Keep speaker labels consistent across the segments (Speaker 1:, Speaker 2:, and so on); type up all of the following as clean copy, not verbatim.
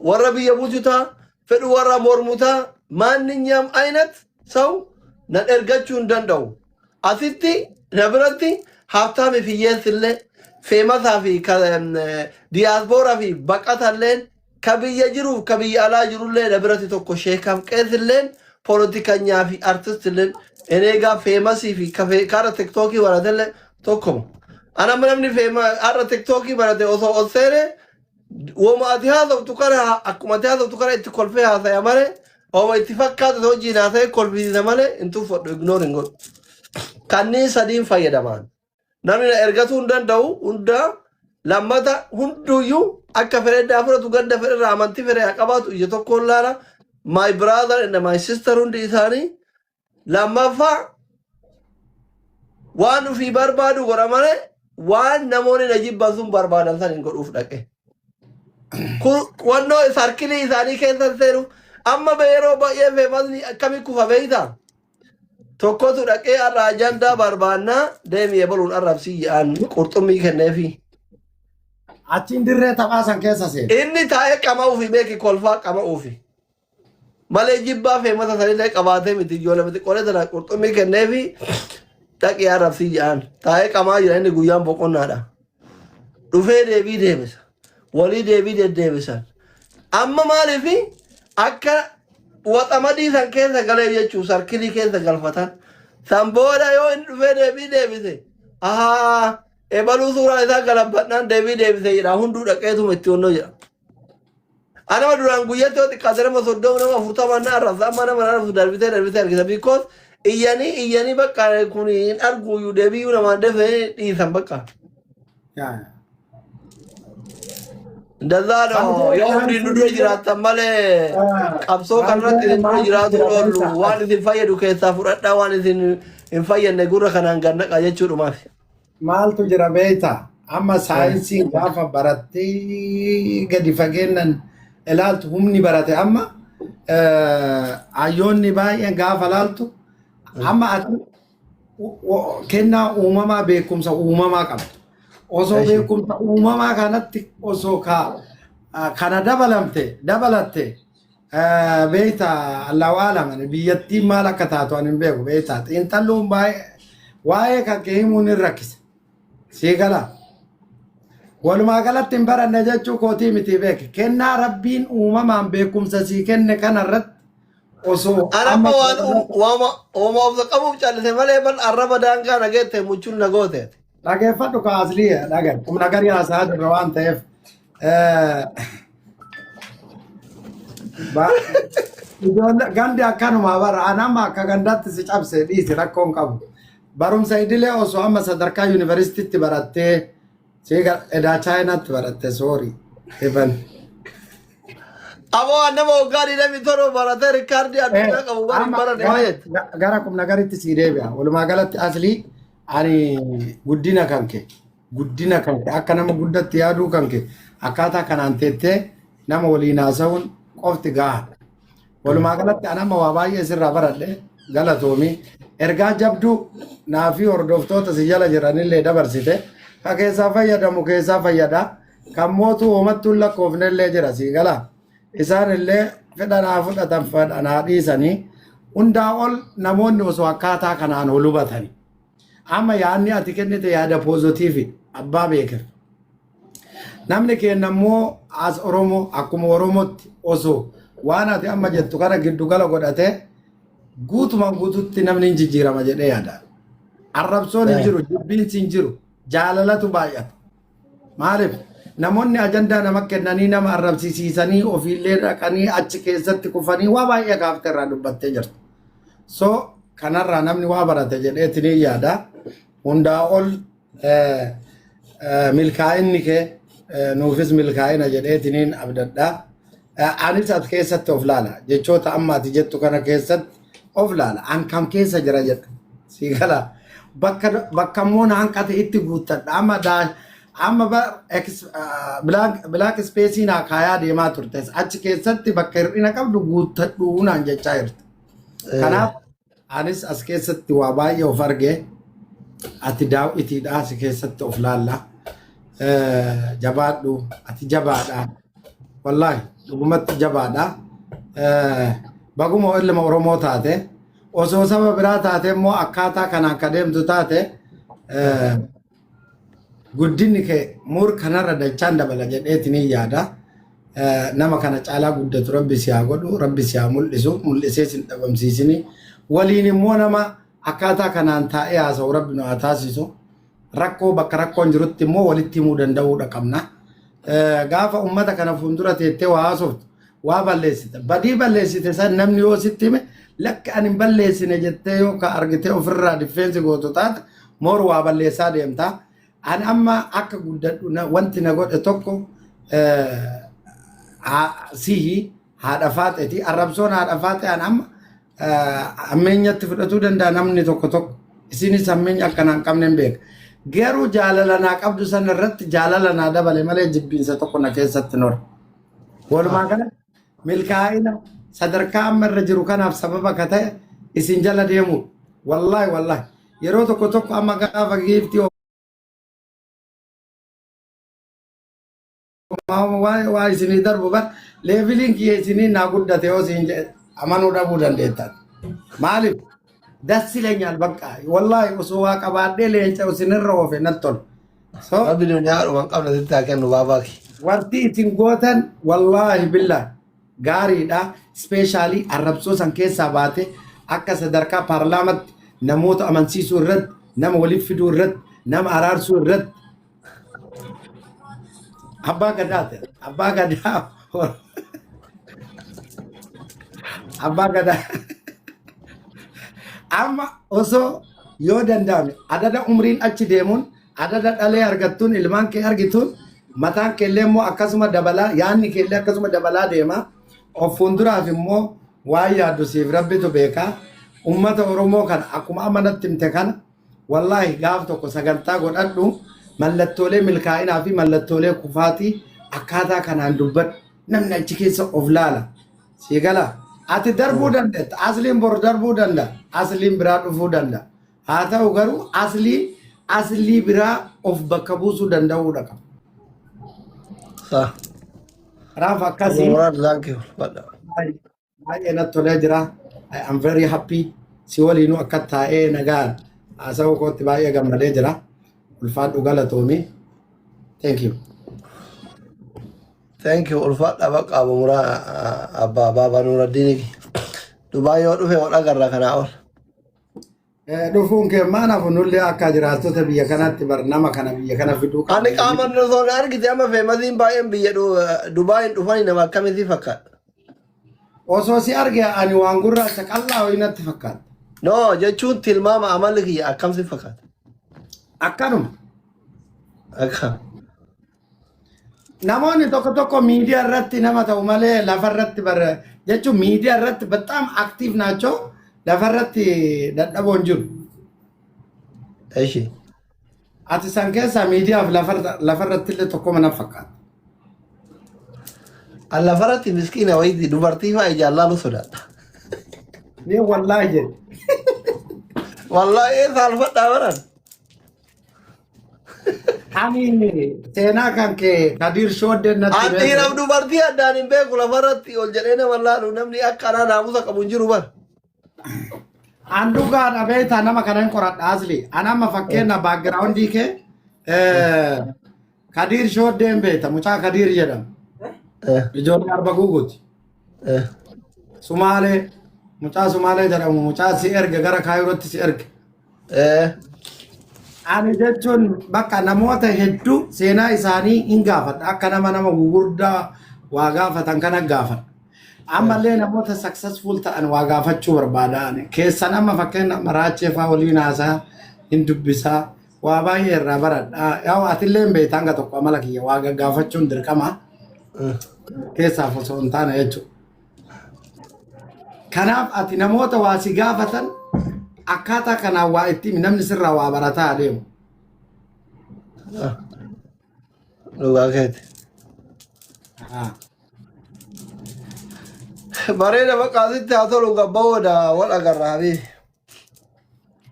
Speaker 1: warra biyya bulchutaa fedhu warra mormutaa maanninyam ayinat ሰው nan ergachuu hin danda'u. Asitti na biratti haaftaami fiyyeessillee feemasaa fi diyaaspooraa fi baqatalleen ka biyya jiruuf ka biyya alaa jirullee na biratti tokko sheekam qeessilleen poolitikanyaa fi artistilleen eneegaa feemasii fi kaara tiktookii baratellee tokkoma. Ana namni har'a tiktookii barate osoo ol seene woma ati haasoftu kana akkuma ati haasoftu kana itti kolfee haasaya malee Oma itti fakkaatu hojii naasee kolfisiisa malee hin tuffadhu ignore hin godhu. Kanneen sadiin fayyadaman. Namni na ergatuu hin danda'u hundaa lammata hunduyyuu akka fedhe fudhatu ganda fedhe irraa amantii fedhe haa qabaatu ija tokkoon laala. My brother and my sister hundi isaanii lammaffaa waan ofii barbaadu godha malee waan namoonni na jibban sun barbaadan san hin godhuuf dhaqe. Wannoo sarkilii isaanii keessa seenu amma yeroo baay'ee feemasni akkamii kufa beeyta tokkotu dhaqee har'a ajandaa barbaannaa deemee boluun arrabsii yaa'an qurxummii kenneefi.
Speaker 2: Achiin dirree taphaa keessa seena.
Speaker 1: Inni taa'ee qama ofii beeki kolfaa qama ofii. Malee jibbaa feemasa sanillee qabaatee miti ijoollee miti qolee sana qurxummii kenneefi dhaqee arrabsii yaa'an taa'ee qamaa jira inni guyyaan boqonnaadha. Dhufee deebii deebisa. Walii deebii deddeebisan. Amma maaliifi akka waxamadii san keessa galee jechuu sarkilii keessa galfatan san booda yoo inni dhufee deebii deebise ebaluu suuraa isaa galabbadhaan deebii deebise jedha hunduu dhaqeetuma itti onnoo jedha. Anama duraan guyyatti yoo xiqqaate nama 30 nama 40 na arrabsa amma nama arrabsu darbitee argisa because iyyanii bakka kun hin arguuyyuu deebiyyuu namaan defee dhiisan bakka. እንደዛ ነው የሁዲ ኑዶ ጅራታን ማለ ቀብሶ ከረት ኑዶ ጅራቱ ዶሉ ዋን ሲፋየዱ ከሳ ፍረዳ ዋን ሲን እንፋየነ ጉረ ከናን ገነቃ የቹ ዱማፍ
Speaker 2: ማልቱ ጅራ ቤታ አማ ሳይንሲ ጋፋ በረቲ ገዲ ፈገነን እላልቱ ሁምኒ በረተ አማ አዮኒ ባየ ጋፋ ላልቱ አማ ከና ኡማማ ቤኩምሳ ኡማማ ቀብ osoo beekumsa uumamaa kanatti osoo kana dabalatte beekta Allahu a'lam biyyattiin maal akka taatu ani hin beeku beekta xiinxalluun waa'ee kan himuun hin rakkisa sii gala walumaa galatti hin baranne jechuu kootii miti beek kennaa rabbiin uumamaan beekumsa sii kenne kanarratti osoo
Speaker 1: amma waan of qabuuf callise malee bal arraba daangaa nageette muchuun nagooteeti.
Speaker 2: Dhaggeeffadhu ka asliya dhagan kumna garii haasaa jirra waan ta'eef gandi akkanuma bara anama akka gandaatti si cabse dhiisi rakkoon qabu barumsa idilee osoo amma sadarkaa yuunivarsiitiitti barattee siiga edaa chaayinaatti baratte soori even
Speaker 1: Abo nama ogaadhi namni toro baratee rikaardii addunyaa qabu waan barate maayet
Speaker 2: gara kumna gariitti sii deebi'a walumaa galatti aslii ani guddina kanke akka nama guddatti yaaduu kanke akkaataa kanaan teettee nama waliin haasa'uun qofti gahaa walumaa galatti anama waa baay'ee sirraa baradhe galatoomi ergaa jabduu naafi hordoftoota si jala jiranillee dabarsite ka keessaa fayyadamu keessaa fayyada kan mootuu uumattuun lakkoofnellee jira sii gala isaanillee fedhanaa fudhatan fedhanaa dhiisanii hundaa ol namoonni osoo akkaataa kanaan ol hubatanii amma yaadni ati kennite yaada poozitiivi abbaa beekeef namni keenya immoo as oromoo akkuma oromootti osoo waan ati amma jettu kana giddu gala godhate guutumaan guututti namni hin jijjiirama jedhee yaada arrabsoon hin jiru jibbiinsi hin jiru jaalalatu baay'ata maaliif namoonni ajandaa nama kennanii nama arrabsiisanii ofiillee dhaqanii achi keessatti kufanii waa baay'ee kaaftee irraa dubbattee jirtu so kanarraa namni waa barate jedheetinii yaada hundaa ol milkaa'inni kee nuufis milkaa'ina jedheetiniin abdadha anis as keessatti of laala jechoota amma ati jettu kana keessatti of laala an kam keessa jira jedha sii gala bakka immoo hanqate itti guuttadha amma black space naa kaayaa deemaa turtes achi keessatti bakka hir'ina qabdu guuttadhu naan jechaa jirti kanaaf anis as keessatti waa baay'ee of arge ati daawwitiidha as keessatti of laalla jabaadhu ati jabaadha wallahi dhugumatti jabaadha. Baguma ilma Oromoo taate osoo saba biraa taate immoo akkaataa kanaan ka deemtu taate guddinni kee muur kanarra dachaan dabala jedheetiin yaada. Nama kana caalaa guddatu rabbi si haa godhu, rabbi si haa mul'isu, mul'isee sin dhabamsiisini. Waliin immoo nama akkaataa kanaan taa'ee haasa'u rabbi nu haa taasisu. Rakkoo bakka rakkoon jirutti immoo walitti himuu danda'uudha qabna. Gaafa ummata kana fuuldura teettee waa haasoftu waa balleessite. Badii balleessite san namni yoo sitti hime lakka ani hin balleessine jettee yoo ka argitee ofirraa difeensi gootu taate moor waa balleessaa deemta. Ani amma akka guddadhu wanti na godhe tokko sihi haadha faaxeeti. Arrabsoon haadha faaxee an amma ammeenyatti fudhatuu danda'a namni tokko tokko. Isinis ammeenya akkanaan qabneen beeka. Garuu jaalala naa qabdu san irratti jaalala naa dabale malee jibbiinsa tokko na keessatti nor. Walumaa kana milkaa'ina sadarkaa amma irra jiru kanaaf sababa ka ta'e isin jala deemu. Wallahi wallahi yeroo tokko tokko amma gaafa giiftii waa isinii darbu bar leeviliin kiyya isinii naa guddate yoo isin amanuu dhabuu dandeettan. Maaliif? Das ileenyaan bakka wallahi osoo waa qabaadhee leenca isinirra oofe natti tolu.
Speaker 1: Rabbi dunyaa dhuman qabna sitti haa kennu baabaaki.
Speaker 2: Warti isin gootan wallahi billah gaariidha. Ispeeshaalii arrabsoo san keessaa baate akka sadarkaa paarlaamatti namoota amansiisuu irratti, nama waliif fiduu irratti, nama araarsuu irratti. Abbaa Gadaate, Abbaa Gadaa, Abbaa Gadaa. Amma osoo yoo danda'ame adada umriin achi deemuun adada dhalee argattuun ilmaan kee argituun mataan keellee immoo akkasuma dabalaa yaanni keellee akkasuma dabalaa deema. Of fuulduraaf immoo waan yaaddu siif rabbitu beekaa. Ummata Oromoo kana akkuma amanatti himte kana wallahi gaaf tokko sagantaa godhadhu mallattoolee milkaa'inaa fi mallattoolee kufaatii akkaataa kanaan dubbadhu namni achi keessa of laala. Sii galaa. Ati darbuu dandeetta. Asliin bor darbuu danda'a. Asliin biraa dhufuu danda'a. Haa ta'u garuu aslii biraa of bakka buusuu danda'uudha qaba. Kanaaf akkasii baay'ee natti tolee jira. I am very happy. Si waliinuu akka taa'ee nagaan haasawuu kootti baay'ee gammadee jira. Ulfaadhu galatoomi. Thank you.
Speaker 1: Thank you. Ulfaadha bakka abamuraa abbaa baabaa Nuuraddiinii. Dubaay yoo dhufe hodha garra kanaa ol.
Speaker 2: Dhufuun kee maanaaf nullee akka jiraattota biyya kanatti bar nama kana biyya kana fiduu qaba.
Speaker 1: Ani qaamaan osoo argite amma feemasiin baay'een biyya Dubaayin dhufanii nama akkamitti fakkaata?
Speaker 2: Osoo si arge ani waan gurraacha qal'aa wayinatti fakkaata.
Speaker 1: No jechuun tilmaama amalli kiyya akkamsi fakkaata?
Speaker 2: Akkanuma.
Speaker 1: Akka.
Speaker 2: Namoonni tokko tokko miidiyaa irratti nama ta'u malee lafa irratti bar jechuun miidiyaa irratti በጣም aktiif naachoo lafa irratti dadhaboon jiru.
Speaker 1: Eeshi.
Speaker 2: Ati san keessaa miidiyaaf lafa irratti illee tokko mana fakkaata.
Speaker 1: Lafa irratti miskiina wayiiti dubartii fa'aa ijaallaan sodaadha.
Speaker 2: Ni wallaahi jedhe.
Speaker 1: Wallaahi saalfadhaa baran.
Speaker 2: Ani seenaa kan kee Kadir Shoodde natti
Speaker 1: Ati nam dubartii addaan hin beeku lafa irratti ol jedhee nama laalu namni akka anaa naamusa qabu hin jiru bar.
Speaker 2: Andugaa dhabeeta nama kana hin qoradha asli. Anama fakkeenya baagiraawundii kee Kadir Shoodde hin beekta mucaa Kadir jedhama. Ijoollee arba guuguuti. Sumaalee mucaa Sumaalee jedhamu mucaa si erge gara Kaayirootti si erge. Ani jechuun bakka namoota hedduu seenaa isaanii hin gaafadha. Akka nama gugurdaa waa gaafatan kana gaafadha. Ammallee namoota successful ta'an waa gaafachuu barbaada. Keessa nama fakkeenya maraachee fa'aa waliin haasaa hin dubbisaa waa baay'ee irraa baradha. Yaa atillee hin beektaa hanga tokko amala kiyya waa gaafachuun dirqama. Keessaaf osoo hin taane jechuudha. Kanaaf ati namoota waa si gaafatan akkaataa kanaan waa itti namni sirraa waa barataa adeemu.
Speaker 1: Dhugaa keeti. Bareeda bakka asitti haa tolu gabba'oodha wal agarraa fi.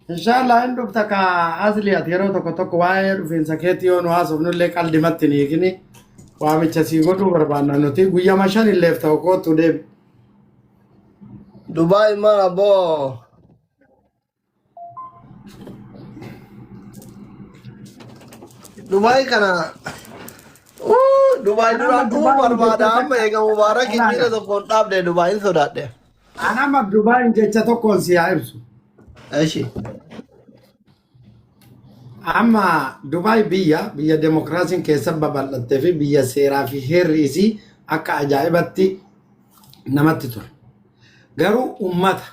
Speaker 2: Inshallah hin dhufta ka asli ati yeroo tokko tokko waa'ee dhufiinsa keetii yoo nu haasofnullee qaldimatti ni hiikini. waamicha sii godhuu barbaanna nuti guyyaa shan illeef ta'u kootu deebi.
Speaker 1: Dubai mana bo. Dubai kana. Dubai dura barbada amma ega mubarak injira to kon dhabde Dubai sodaadhe.
Speaker 2: Anama Dubai jecha tokkoon si haa ibsu.
Speaker 1: Eshi.
Speaker 2: Amma Dubai biyya demokraasiin keessa babal'attee fi biyya seeraa fi heerri isii akka ajaa'ibatti namatti ture. Garuu ummata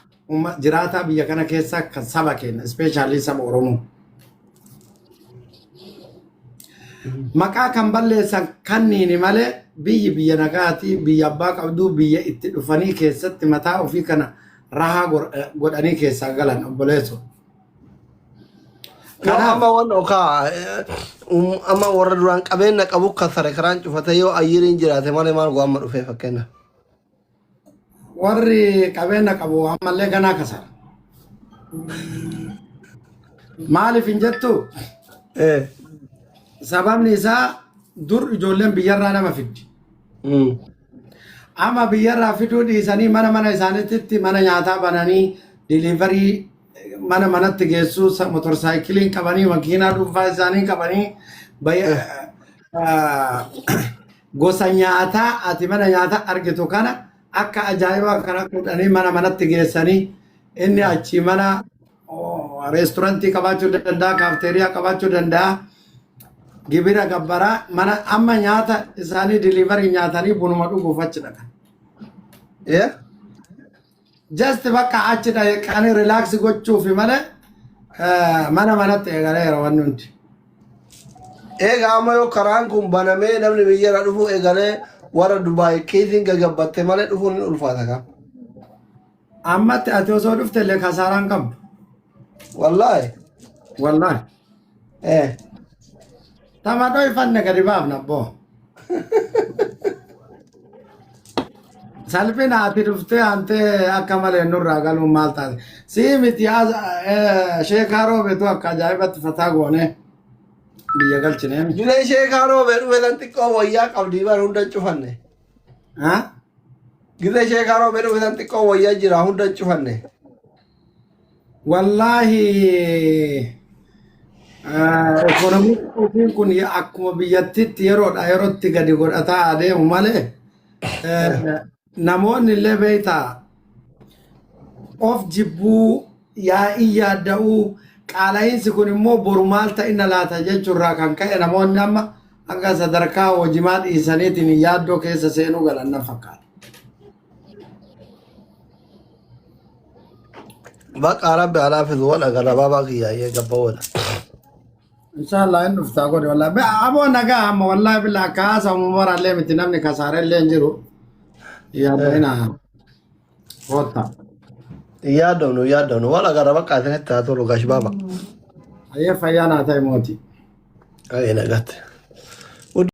Speaker 2: jiraataa biyya kana keessa kan saba keenya especially saba Oromoo. Maqaa kan balleessan kanniini malee biyya nagaati biyya abbaa qabduu biyya itti dhufanii keessatti mataa ofii kana rahaa godhanii keessaa galan obboleessu.
Speaker 1: Amma wano ka amma warra duraan qabeenya qabu kasare karaan cufate yoo ayyiriin jiraate malee maal go'amma dhufee fakkeenya.
Speaker 2: Warri qabeenya qabu ammallee ganaa kasara. Maaliif hin jettu? Sababni isaa dur ijoolleen biyyarraa nama fiddi. Amma biyyarraa fiduu dhiisanii mana isaaniitti mana nyaataa bananii diliivarii mana manatti geessuu motorsaayikiliin qabanii makiinaa dhuunfaa isaanii qabanii gosa nyaataa ati mana nyaataa argitu kana akka ajaa'ibaa kana kudhanii mana manatti geessanii inni achi mana reestorantii qabaachuu danda'a kaafteeriyaa qabaachuu danda'a. Gibira gabbara mana amma nyaata isaanii delivery nyaatanii bunuma dhuguuf achi dhaqan. Just bakka achi dhaqanii relax gochuufi malee mana manatti eegaleera wanni hundi.
Speaker 1: Egaa amma yoo karaan kun banamee namni biyyarra dhufu eegalee warra Dubaay keessiin gagabbatte malee dhufuun ni ulfaata kan.
Speaker 2: Ammatti ati osoo dhufte illee kasaaraan qabdu.
Speaker 1: Wallaahi.
Speaker 2: Wallaahi. Tamadoo ifanne gadi baafna boo. Salphina ati dhuftee antee akka malee nurraa galuun maal taate. Sii miti sheekaa roobetu akka ajaa'ibatti fataa goone biyya galchine.
Speaker 1: Jilee sheekaa roobee dhufe san xiqqoo wayyaa qabdii bara hunda cufanne. Gizee sheekaa roobee dhufe san xiqqoo wayyaa jira hunda cufanne.
Speaker 2: Wallaahi. Ekonomiin kun akkuma biyyattiitti yerootti gadi godhataa adeemu malee namoonni illee beektaa of jibbuu yaa'ii yaadda'uu qaala'iinsi kun immoo boru maal ta'ina laata jechuurraa kan ka'e namoonni amma hanga sadarkaa hojimaa dhiisaniitiin yaaddoo keessa seenuu galanna fakkaata.
Speaker 1: Baqa rabbi alaafisu wala garabaa kiyyaayee gabba wala.
Speaker 2: Inshallah in ufta ko wala be abo naga amma wallahi billah ka sa umara le mitinam ni kasare le njiru ya baina hota
Speaker 1: ya dono wala garaba ka ta to lo gash baba
Speaker 2: aye fayana tay moti
Speaker 1: ay nagat